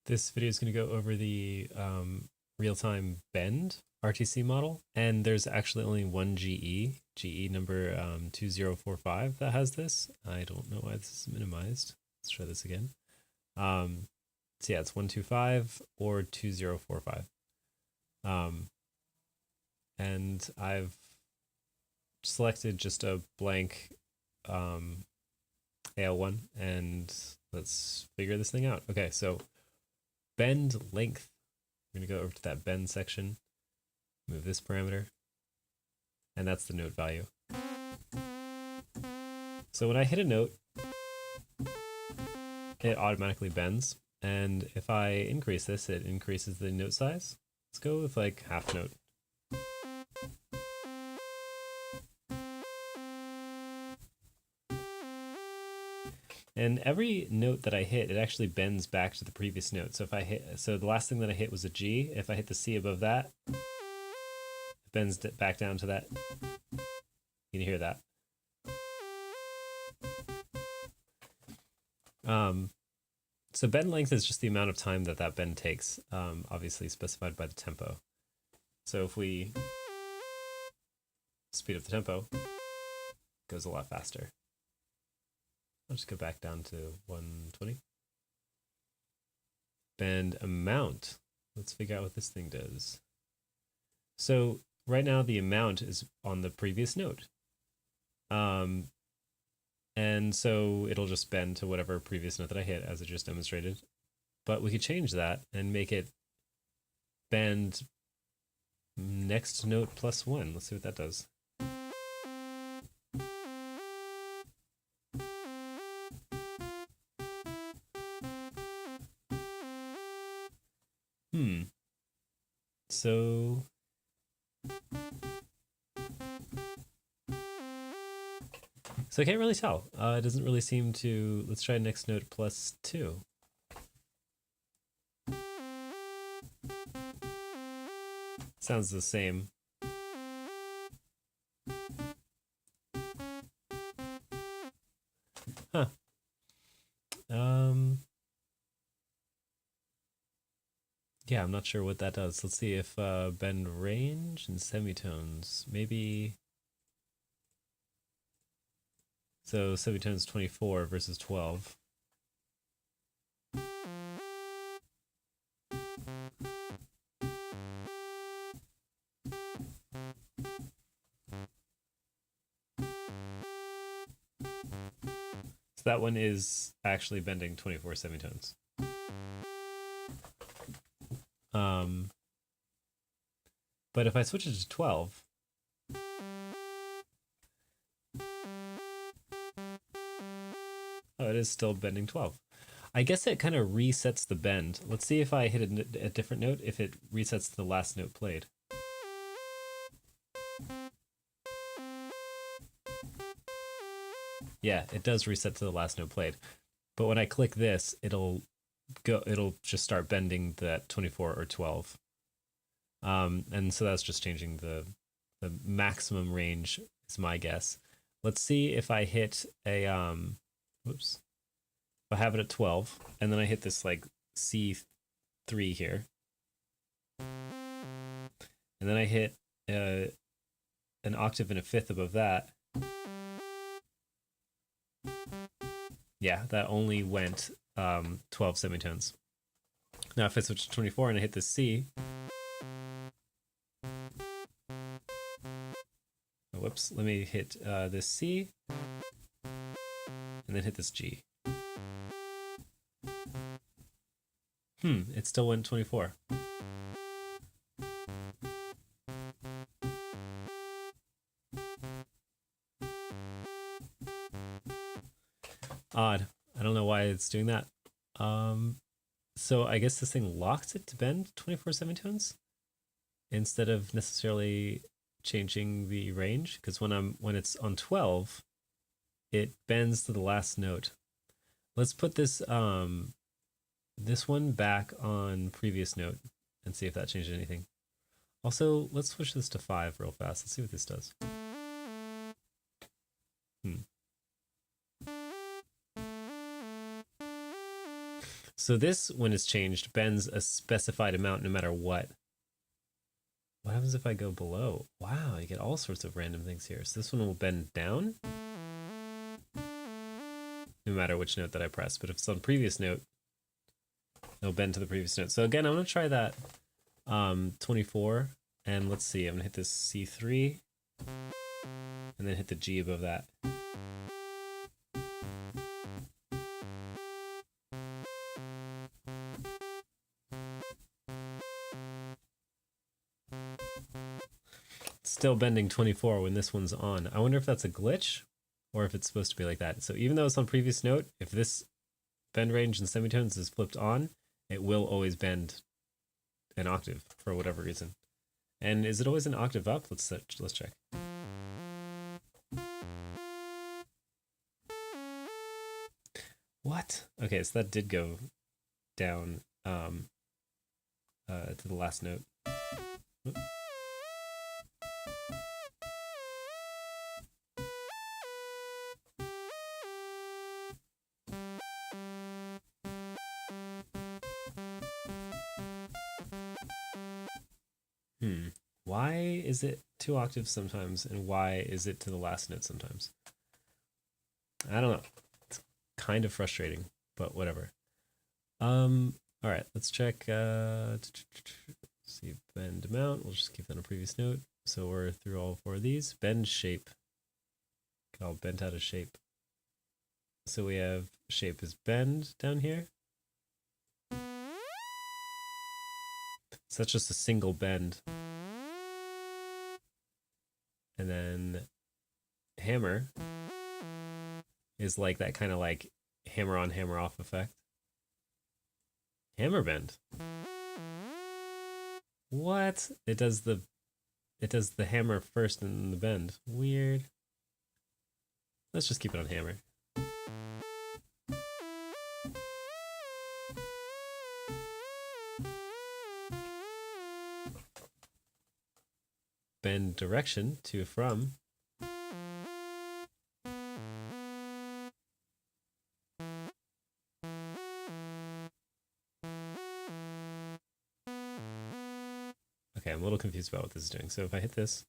This video is going to go over the real-time bend RTC model, and there's actually only one GE number 2045 that has this. I don't know why this is minimized. Let's try this again. So yeah, it's 125 or 2045. And I've selected just a blank AL1, and let's figure this thing out. Okay, so bend length. We're going to go over to that bend section, move this parameter, and that's the note value. So when I hit a note, it automatically bends, and if I increase this, it increases the note size. Let's go with like half note. And every note that I hit, it actually bends back to the previous note. So if I hit, so the last thing that I hit was a G. If I hit the C above that, it bends back down to that. You can hear that. So bend length is just the amount of time that that bend takes, obviously specified by the tempo. So if we speed up the tempo, it goes a lot faster. I'll just go back down to 120. Bend amount. Let's figure out what this thing does. So right now the amount is on the previous note. And so it'll just bend to whatever previous note that I hit, as I just demonstrated. But we could change that and make it bend next note plus 1. Let's see what that does. So I can't really tell. It doesn't really seem to. Let's try next note plus 2. Sounds the same. Huh. Yeah, I'm not sure what that does. Let's see if bend range and semitones. Maybe. So semitones 24 versus 12. So that one is actually bending 24 semitones. But if I switch it to 12, oh, it is still bending 12. I guess it kind of resets the bend. Let's see if I hit a different note, if it resets the last note played. Yeah, it does reset to the last note played. But when I click this, it'll just start bending that 24 or 12. And so that's just changing the maximum range is my guess. Let's see if I hit a whoops. If I have it at 12 and then I hit this like C3 here. And then I hit an octave and a fifth above that. Yeah, that only went 12 semitones. Now if I switch to 24 and I hit this C, whoops, let me hit this C, and then hit this G. It still went 24. Odd. I don't know why it's doing that. So I guess this thing locks it to bend 24 semitones instead of necessarily changing the range, because when it's on 12, it bends to the last note. Let's put this this one back on previous note and see if that changed anything. Also, let's switch this to 5 real fast. Let's see what this does. So this, when it's changed, bends a specified amount no matter what. What happens if I go below? Wow, you get all sorts of random things here. So this one will bend down no matter which note that I press. But if it's on previous note, it'll bend to the previous note. So again, I'm going to try that 24. And let's see, I'm going to hit this C3 and then hit the G above that. Still bending 24 when this one's on. I wonder if that's a glitch or if it's supposed to be like that. So even though it's on previous note, if this bend range in semitones is flipped on, it will always bend an octave for whatever reason. And is it always an octave up? Let's check. What? Okay, so that did go down to the last note. Oop. Why is it 2 octaves sometimes, and why is it to the last note sometimes? I don't know. It's kind of frustrating, but whatever. All right, let's check. See, bend amount. We'll just keep that on previous note. So we're through all 4 of these. Bend shape. Get all bent out of shape. So we have shape is bend down here. So that's just a single bend. And then hammer is like that kind of like hammer on, hammer off effect. Hammer bend. What? It does the hammer first and then the bend. Weird. Let's just keep it on hammer. Bend direction to from. Okay, I'm a little confused about what this is doing. So if I hit this,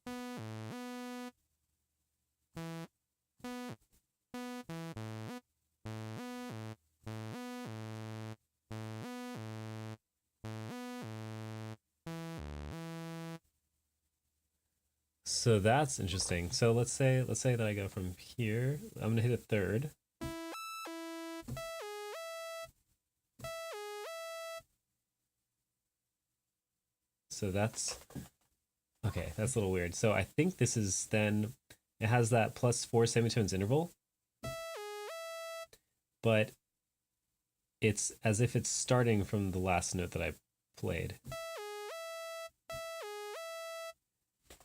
so that's interesting. So let's say that I go from here. I'm gonna hit a third. So that's okay. That's a little weird. So I think this is then it has that +4 semitones interval, but it's as if it's starting from the last note that I played,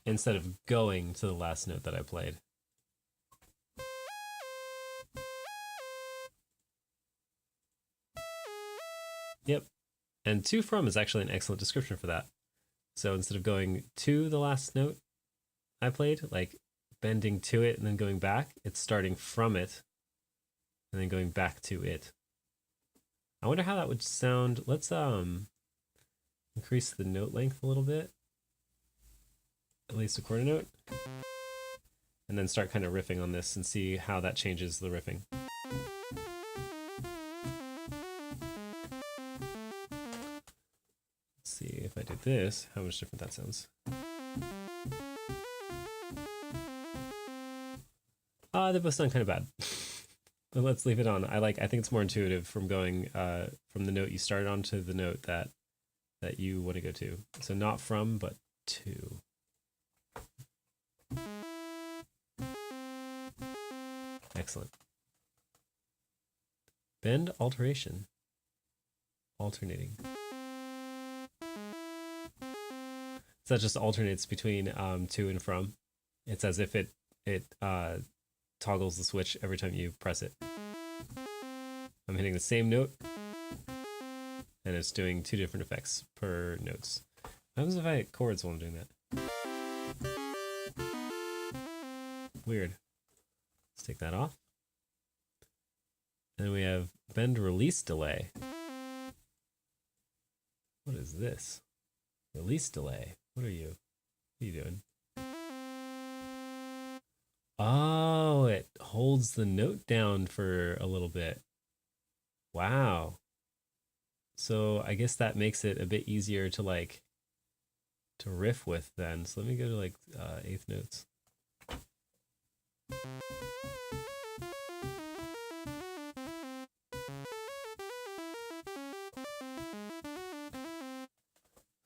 instead of going to the last note that I played. Yep. And to from is actually an excellent description for that. So instead of going to the last note I played, like bending to it and then going back, it's starting from it and then going back to it. I wonder how that would sound. Let's increase the note length a little bit, at least a quarter note, and then start kind of riffing on this and see how that changes the riffing. Let's see if I did this, how much different that sounds. They both sound kind of bad. But let's leave it on. I think it's more intuitive from going from the note you started on to the note that you want to go to. So not from, but to. Excellent. Bend alteration. Alternating. So that just alternates between to and from. It's as if it toggles the switch every time you press it. I'm hitting the same note, and it's doing 2 different effects per notes. What happens if I hit chords while I'm doing that? Weird. Let's take that off. And then we have bend release delay. What is this? Release delay. What are you? What are you doing? Oh, it holds the note down for a little bit. Wow. So I guess that makes it a bit easier to like to riff with then. So let me go to like eighth notes.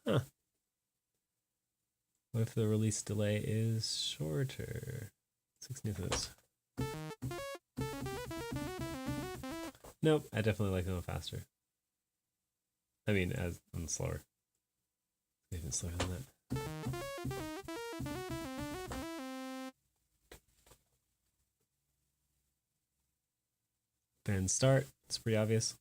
Huh. What if the release delay is shorter? 16th notes. Nope, I definitely like them faster. I mean, as I'm slower. Even slower than that. Band start. It's pretty obvious.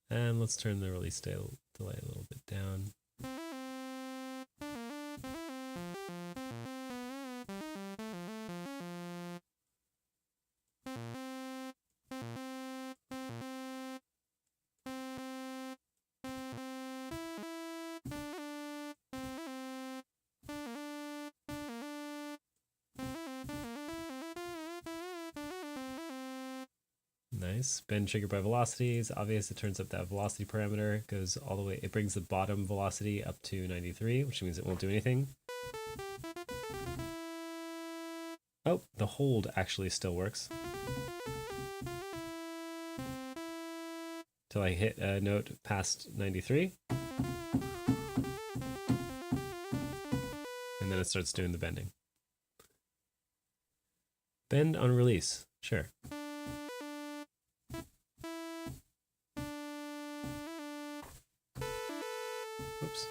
And let's turn the release delay a little bit down. Nice. Bend triggered by velocity is obvious. It turns up that velocity parameter, goes all the way. It brings the bottom velocity up to 93, which means it won't do anything. Oh, the hold actually still works. Till I hit a note past 93. And then it starts doing the bending. Bend on release. Sure. Oops.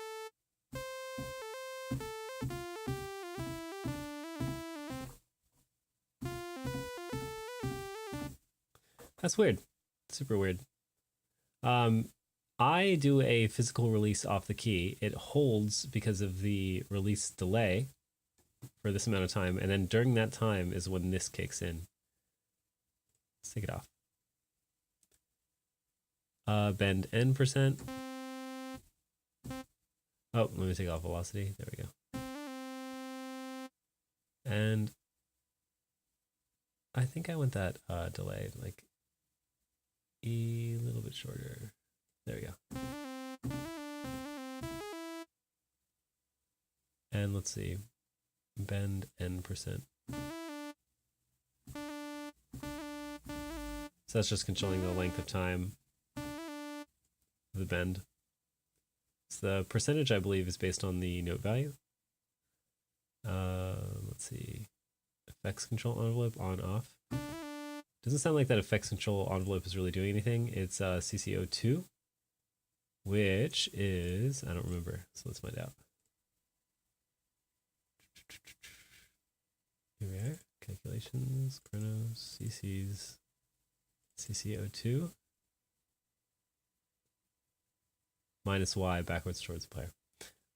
That's weird. Super weird. I do a physical release off the key. It holds because of the release delay for this amount of time, and then during that time is when this kicks in. Let's take it off. Bend n%. Oh, let me take off velocity. There we go. And I think I want that delay like a little bit shorter. There we go. And let's see. Bend n%. So that's just controlling the length of time of the bend. So the percentage, I believe, is based on the note value. Let's see. Effects control envelope on off. Doesn't sound like that effects control envelope is really doing anything. It's CCO2, which is, I don't remember. So let's find out. Here we are. Calculations, Kronos, CC's, CCO2. Minus Y backwards towards the player.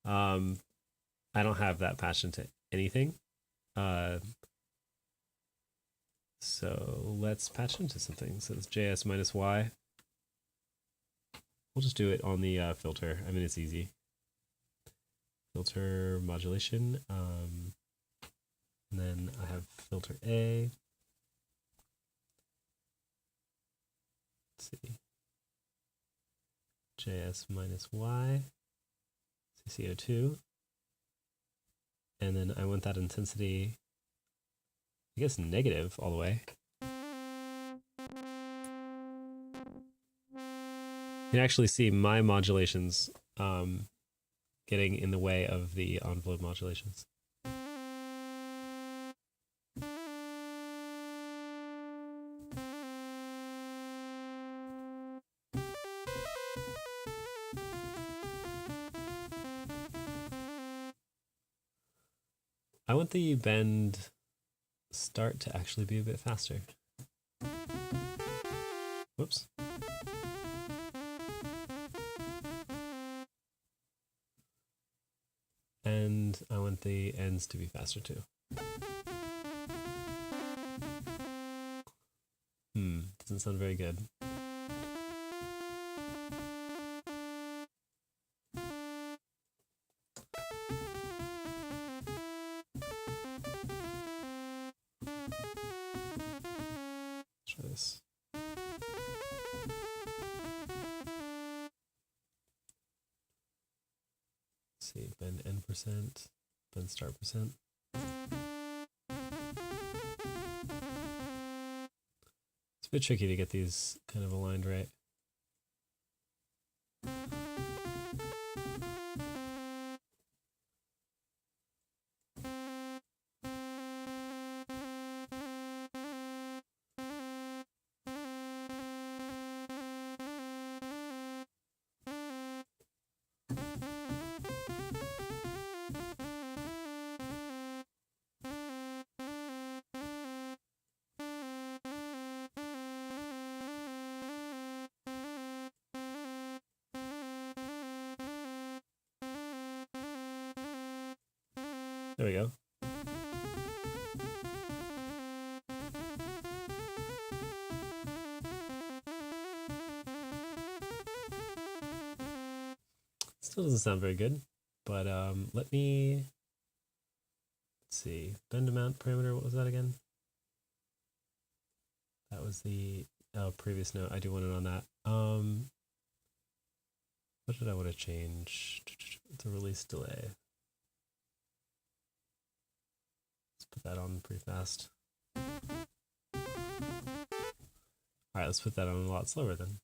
I don't have that patched into anything. So let's patch into something. So it's JS minus Y. We'll just do it on the filter. I mean, it's easy. Filter modulation. And then I have filter A. Let's see. JS minus Y, CCO2, and then I want that intensity, I guess, negative all the way. You can actually see my modulations getting in the way of the envelope modulations. I want the bend start to actually be a bit faster. Whoops. And I want the ends to be faster too. Doesn't sound very good. Try this. Let's see, bend n%, bend start%. It's a bit tricky to get these kind of aligned right. There we go. Still doesn't sound very good, but let me, let's see, bend amount parameter, what was that again? That was the previous note. I do want it on that. What did I want to change? The release delay. Let's put that on pretty fast. All right, let's put that on a lot slower then.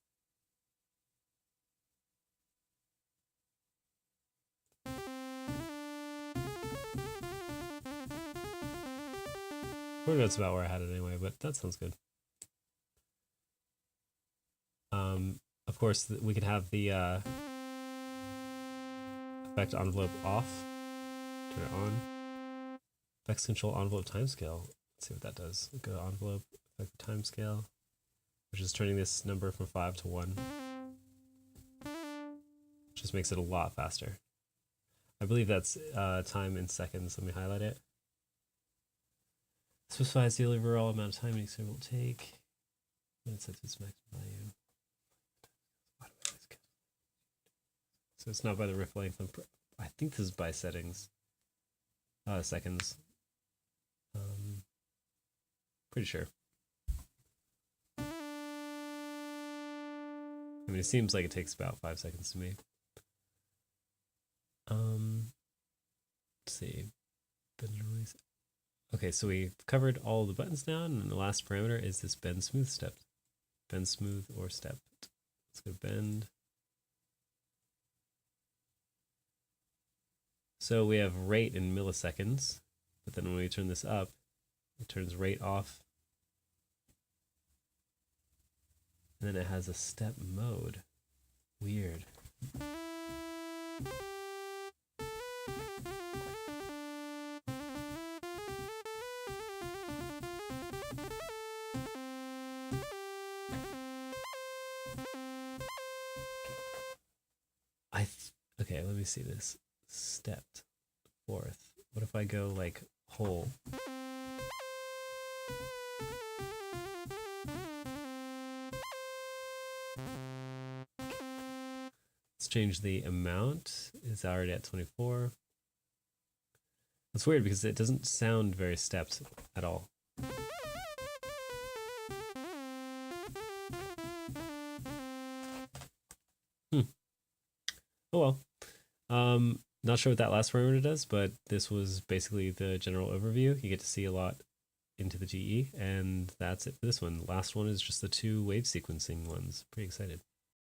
That's about where I had it anyway, but that sounds good. Of course, we could have the effect envelope off. Turn it on. Effects control envelope timescale. Let's see what that does. Go to envelope, effect timescale, which is turning this number from 5 to 1. Just makes it a lot faster. I believe that's time in seconds. Let me highlight it. Specifies the overall amount of time an experiment will take. And it sets its maximum value. So it's not by the riff length. I think this is by settings. Seconds. Pretty sure. I mean, it seems like it takes about 5 seconds to me. Let's see. Okay, so we've covered all the buttons now, and the last parameter is this bend smooth step. Bend smooth or step. Let's go bend. So we have rate in milliseconds, but then when we turn this up, it turns rate off. And then it has a step mode. Weird. Okay, let me see this. Stepped fourth. What if I go like whole? Let's change the amount. It's already at 24. That's weird because it doesn't sound very stepped at all. Oh well. Not sure what that last parameter does, but this was basically the general overview. You get to see a lot into the GE, and that's it for this one. The last one is just the 2 wave sequencing ones. Pretty excited.